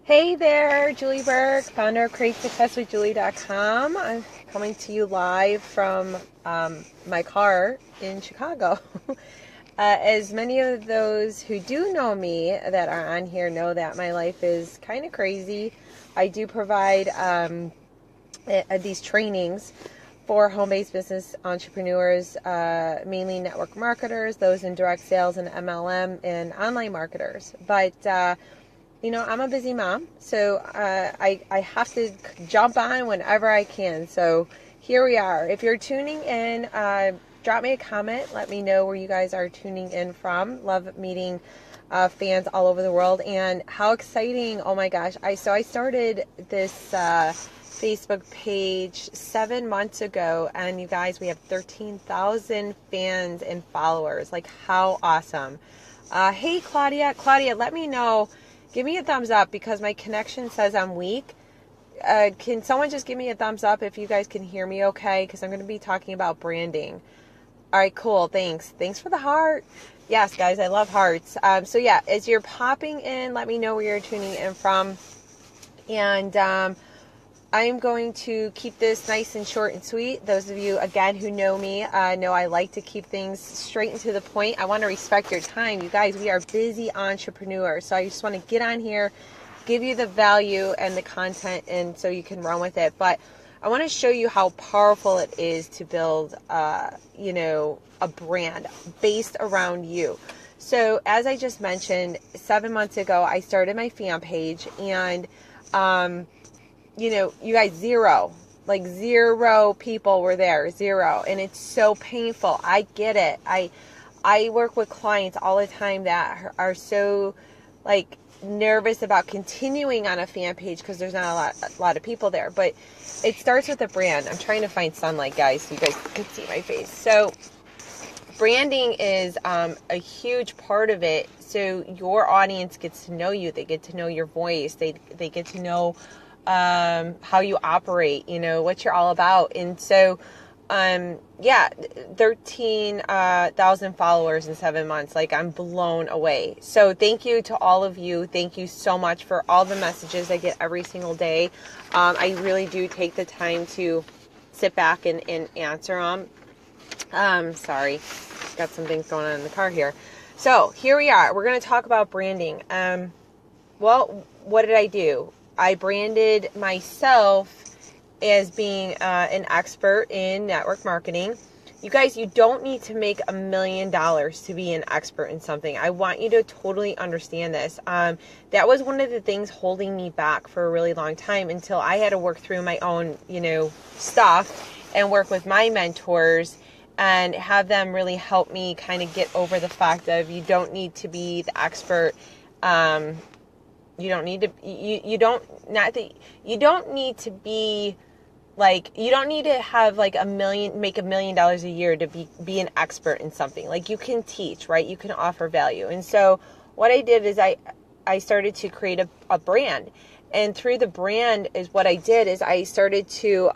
Hey there, Julie Burke, founder of CreateSuccessWithJulie.com. I'm coming to you live from my car in Chicago. As many of those who do know me that are on here know that my life is kind of crazy. I do provide these trainings for home-based business entrepreneurs, mainly network marketers, those in direct sales and MLM, and online marketers. But I'm a busy mom, so I have to jump on whenever I can. So here we are. If you're tuning in, drop me a comment. Let me know where you guys are tuning in from. Love meeting fans all over the world. And how exciting. Oh my gosh. I started this Facebook page 7 months ago. And you guys, we have 13,000 fans and followers. Like, how awesome. Hey, Claudia. Claudia, let me know. Give me a thumbs up because my connection says I'm weak. Can someone just give me a thumbs up if you guys can hear me okay? Because I'm going to be talking about branding. All right, cool. Thanks. Thanks for the heart. Yes, guys, I love hearts. So yeah, as you're popping in, let me know where you're tuning in from. And I'm going to keep this nice and short and sweet. Those of you, again, who know me, know I like to keep things straight and to the point. I want to respect your time. You guys, we are busy entrepreneurs. So I just want to get on here, give you the value and the content, and so you can run with it. But I want to show you how powerful it is to build, a brand based around you. So as I just mentioned, 7 months ago, I started my fan page, and you guys, zero people were there, zero. And it's so painful. I get it. I work with clients all the time that are so nervous about continuing on a fan page because there's not a lot of people there. But it starts with a brand. I'm trying to find sunlight, guys, so you guys can see my face. So branding is a huge part of it. So your audience gets to know you. They get to know your voice. They get to know how you operate, what you're all about. And so, 13,000 followers in 7 months. I'm blown away. So thank you to all of you. Thank you so much for all the messages I get every single day. I really do take the time to sit back and answer them. Sorry, got some things going on in the car here. So here we are. We're going to talk about branding. Well, what did I do? I branded myself as being an expert in network marketing. You guys, you don't need to make $1 million to be an expert in something. I want you to totally understand this. That was one of the things holding me back for a really long time until I had to work through my own, stuff and work with my mentors and have them really help me kind of get over the fact of you don't need to be the expert. You don't need to have make $1 million a year to be an expert in something. You can teach, right? You can offer value. And so what I did is I started to create a brand, and through the brand is what I did is I started to,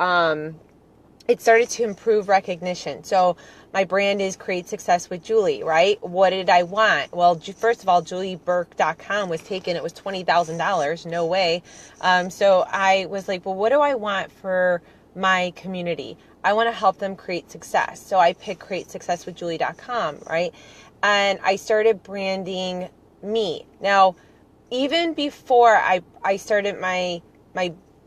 it started to improve recognition. So my brand is Create Success with Julie, right? What did I want? Well, first of all, julieburke.com was taken. It was $20,000. No way. So I was like, well, what do I want for my community? I want to help them create success. So I picked createsuccesswithjulie.com, right? And I started branding me. Now, even before I started my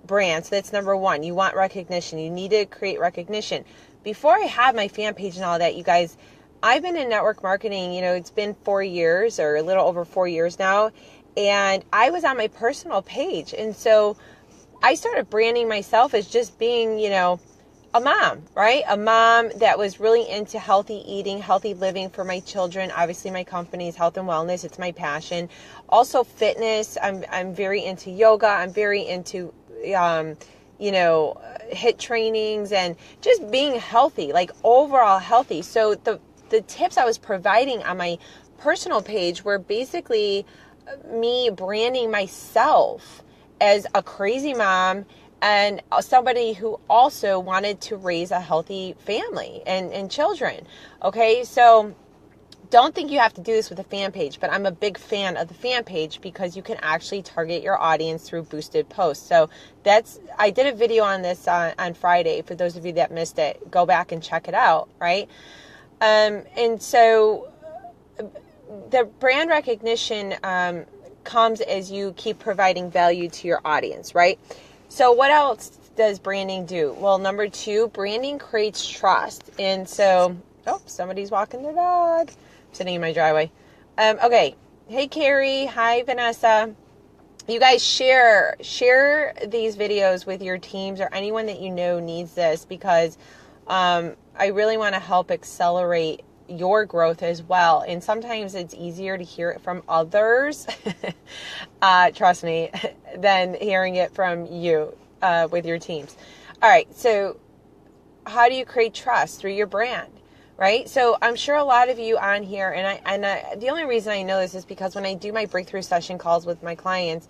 brand, so that's number one. You want recognition. You need to create recognition. Before I had my fan page and all that, you guys, I've been in network marketing, it's been 4 years or a little over 4 years now. And I was on my personal page. And so I started branding myself as just being, a mom, right? A mom that was really into healthy eating, healthy living for my children. Obviously, my company is health and wellness. It's my passion. Also fitness. I'm very into yoga. I'm very into HIIT trainings and just being healthy, overall healthy. So the tips I was providing on my personal page were basically me branding myself as a crazy mom and somebody who also wanted to raise a healthy family and children. Okay. So don't think you have to do this with a fan page, but I'm a big fan of the fan page because you can actually target your audience through boosted posts. So I did a video on this on Friday. For those of you that missed it, go back and check it out, right? And so the brand recognition comes as you keep providing value to your audience, right? So what else does branding do? Well, number 2, branding creates trust. And so, somebody's walking their dog. I'm sitting in my driveway. Okay. Hey, Carrie. Hi, Vanessa. You guys share these videos with your teams or anyone that you know needs this, because I really want to help accelerate your growth as well. And sometimes it's easier to hear it from others, trust me, than hearing it from you with your teams. All right. So how do you create trust? Through your brand, right? So I'm sure a lot of you on here, and the only reason I know this is because when I do my breakthrough session calls with my clients,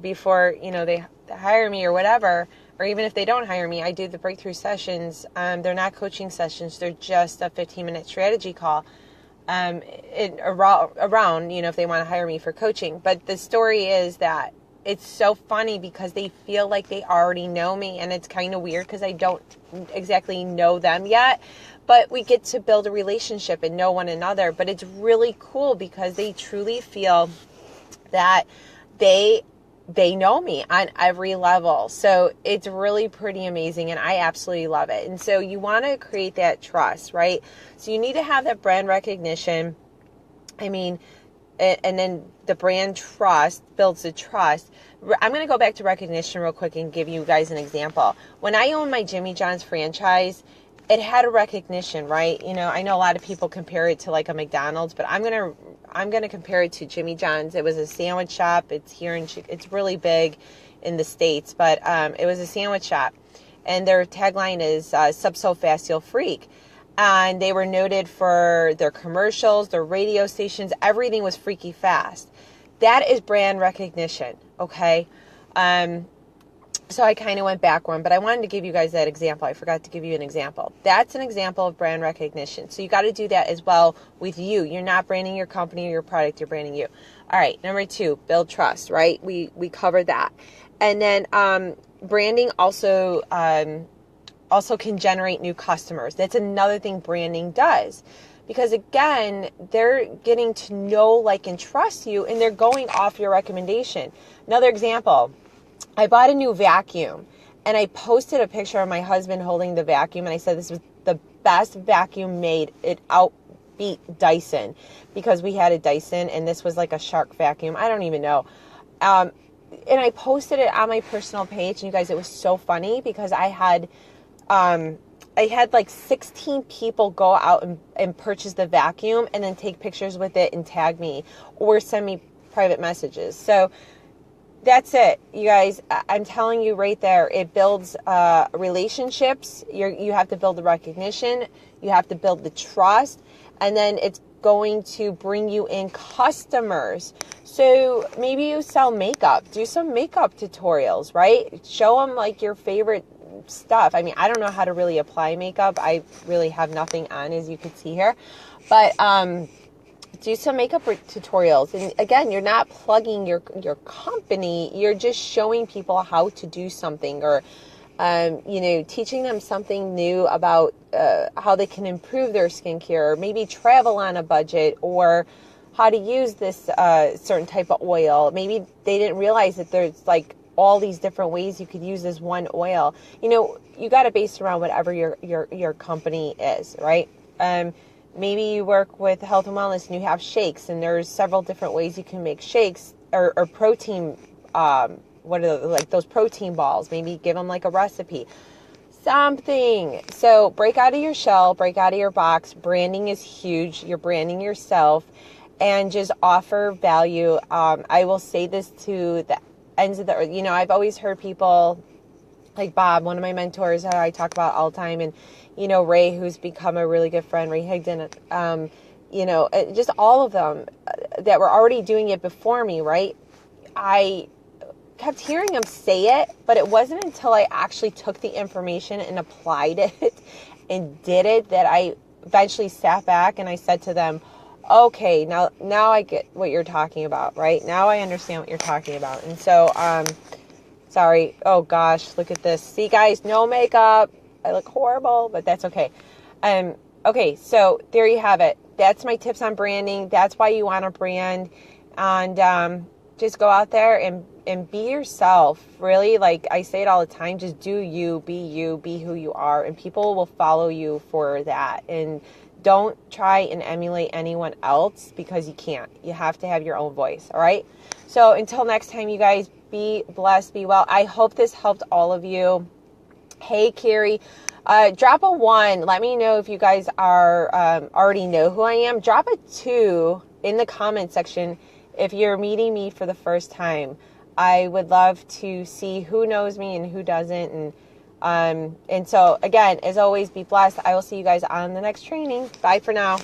before, they hire me or whatever, or even if they don't hire me, I do the breakthrough sessions. They're not coaching sessions. They're just a 15-minute strategy call around, if they want to hire me for coaching. But the story is that it's so funny because they feel like they already know me, and it's kind of weird because I don't exactly know them yet. But we get to build a relationship and know one another. But it's really cool because they truly feel that they know me on every level. So it's really pretty amazing, and I absolutely love it. And so you want to create that trust, right? So you need to have that brand recognition. And then the brand trust builds the trust. I'm going to go back to recognition real quick and give you guys an example. When I owned my Jimmy John's franchise, it had a recognition, right? I know a lot of people compare it to like a McDonald's, but I'm going to compare it to Jimmy John's. It was a sandwich shop. It's really big in the States, but it was a sandwich shop, and their tagline is "Sub so fast you'll freak." And they were noted for their commercials, their radio stations. Everything was freaky fast. That is brand recognition, okay? So I kind of went back one, but I wanted to give you guys that example. I forgot to give you an example. That's an example of brand recognition. So you got to do that as well with you. You're not branding your company or your product. You're branding you. All right. Number 2, build trust, right? We covered that. And then branding also can generate new customers. That's another thing branding does. Because again, they're getting to know, like, and trust you, and they're going off your recommendation. Another example. I bought a new vacuum, and I posted a picture of my husband holding the vacuum, and I said this was the best vacuum made. It outbeat Dyson, because we had a Dyson, and this was like a Shark vacuum. I don't even know. And I posted it on my personal page, and you guys, it was so funny because I had like 16 people go out and purchase the vacuum and then take pictures with it and tag me or send me private messages. So that's it, you guys. I'm telling you right there, it builds relationships. You have to build the recognition. You have to build the trust. And then it's going to bring you in customers. So maybe you sell makeup. Do some makeup tutorials, right? Show them like your favorite stuff. I don't know how to really apply makeup. I really have nothing on, as you can see here. But do some makeup tutorials. And again, you're not plugging your company. You're just showing people how to do something, or teaching them something new about how they can improve their skincare, or maybe travel on a budget, or how to use this certain type of oil. Maybe they didn't realize that there's like all these different ways you could use this one oil. You got to base around whatever your company is, right? Maybe you work with health and wellness and you have shakes, and there's several different ways you can make shakes or protein. What are like those protein balls? Maybe give them like a recipe, something. So break out of your shell, break out of your box. Branding is huge. You're branding yourself, and just offer value. I will say this to the ends of the earth. I've always heard people like Bob, one of my mentors, I talk about all the time, and Ray, who's become a really good friend, Ray Higdon, just all of them that were already doing it before me, right? I kept hearing them say it, but it wasn't until I actually took the information and applied it and did it that I eventually sat back and I said to them, okay, now I get what you're talking about, right? Now I understand what you're talking about. And so, sorry. Oh gosh, look at this. See guys, no makeup. I look horrible, but that's okay. Okay, so there you have it. That's my tips on branding. That's why you want to brand. And just go out there and be yourself. Really, like I say it all the time, just do you, be who you are, and people will follow you for that. And don't try and emulate anyone else, because you can't. You have to have your own voice, all right? So until next time, you guys, be blessed, be well. I hope this helped all of you. Hey, Carrie, drop a 1. Let me know if you guys are already know who I am. Drop a 2 in the comment section if you're meeting me for the first time. I would love to see who knows me and who doesn't. And so, again, as always, be blessed. I will see you guys on the next training. Bye for now.